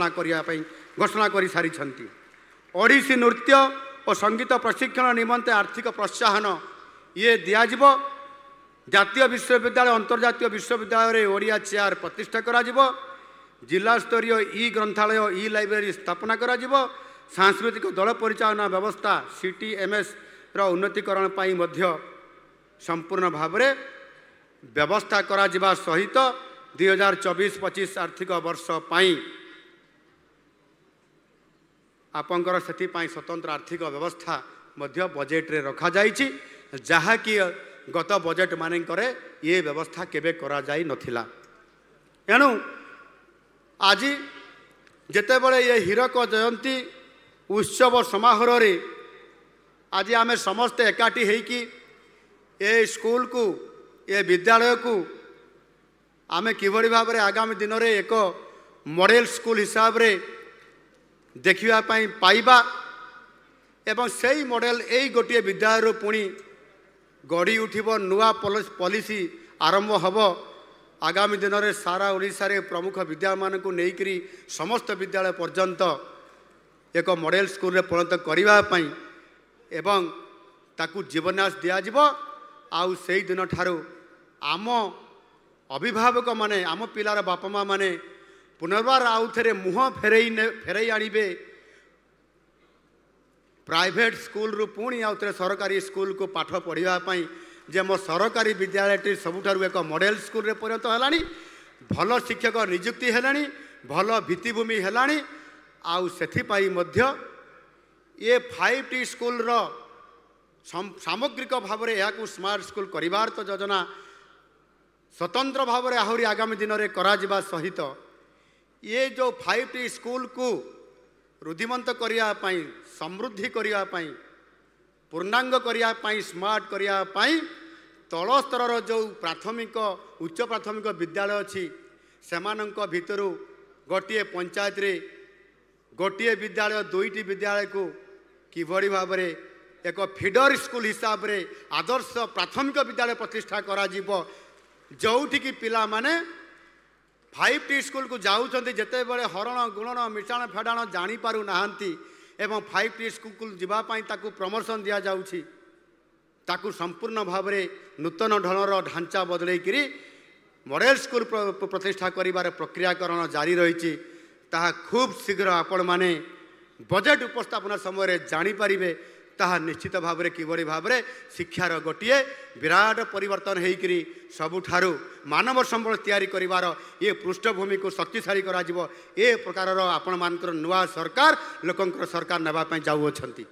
घोषणा कर सारी ओडिसी नृत्य और संगीत प्रशिक्षण निमंते आर्थिक प्रोत्साहन ये दिज्व जातीय विश्वविद्यालय अंतर्जातीय विश्वविद्यालय ओडिया चेयर प्रतिष्ठा करा जिला स्तरीय ई ग्रंथालय ई लाइब्रेरी स्थापना करा सांस्कृतिक दल परिचालना व्यवस्था CTMS उन्नतीकरण पाई मध्य संपूर्ण भाव में व्यवस्था करा जिबा सहित 2024-25 आर्थिक वर्ष पाई आपंकर से स्वतंत्र आर्थिक व्यवस्था मध्य बजेट रे रखा जाइछि जहा कि गत बजेट मानकरे ये व्यवस्था केबे करा जाई नथिला। एणु आज जेतेबेले ये हीरक जयंती उत्सव समारोह रे आज आमे समस्ते एकाठी हेकि ए स्कूल को ये विद्यालय को आमे किभଳି भाबरे आगामी दिन रे एक मॉडल स्कूल हिसाब रे देखिबा पई पाइबा एवं सही मॉडल यही गोटे विद्यालय पुणी गढ़ी उठिब नुआ पॉलिसी आरंभ हब आगामी दिन में सारा ओडिशा रे प्रमुख विद्यालय मान को लेकरी समस्त विद्यालय पर्यंत एक मॉडल स्कूल रे परिणत करने एवं ताकू जीवन्यास दिज्व आउ से दिन ठारू आम अभिभावक माने आम पिलार बापा माँ माने पुनर्बार आउ थे मुह फेरई आणवे प्राइवेट स्कूल रु पुणी आउ थे सरकारी स्कूल को पाठ पढ़ाई जे मो सरकारी विद्यालय सबुठारु एक मॉडल स्कूल रे परिणत है भल शिक्षक नियुक्ति है भल भित्तिभूमि है आउ सेथिपाई मध्य ये 5T स्कूल रो सामग्रिक भाव में यहाँ स्मार्ट स्कूल करिवार तो योजना स्वतंत्र भाव में आहरी आगामी दिन में करा जिबा सहित ये जो 5T स्कूल को रुद्धिमंत करने समृद्धि करने पूर्णांग करने स्मार्ट करने तल स्तर जो प्राथमिक उच्च प्राथमिक विद्यालय अच्छी से भितर गोटे पंचायत रे गोटे विद्यालय 2टी विद्यालय को किभଳି भाव में एक फीडर स्कूल हिसाब रे आदर्श प्राथमिक विद्यालय प्रतिष्ठा करा जोठी की पिला माने 5T स्कूल को जाऊँच जिते बड़े हरण गुणन मिशाण फेडाण जानीपार नहांती एवं 5T स्कूल जीवाई ताकू प्रमोशन दि जाऊँगी ताकू संपूर्ण भाव में नूतन ढलर ढांचा बदलैकि मॉडल स्कूल प्रतिष्ठा करिबार प्रक्रियाकरण जारी रही खूब शीघ्र आपण माने बजेट उपस्थापना समय जानीपारे ताहा निश्चित भाव में किभଳି भाव में शिक्षार गोटे विराट परिवर्तन होकरी सबुठारु मानव संबल तैयारी करिवार ये पृष्ठभूमि को शक्तिशाली करा जिवो ए प्रकार आपण मानकर नुआ सरकार लोकंकर सरकार नेबा पई जाउअछंती।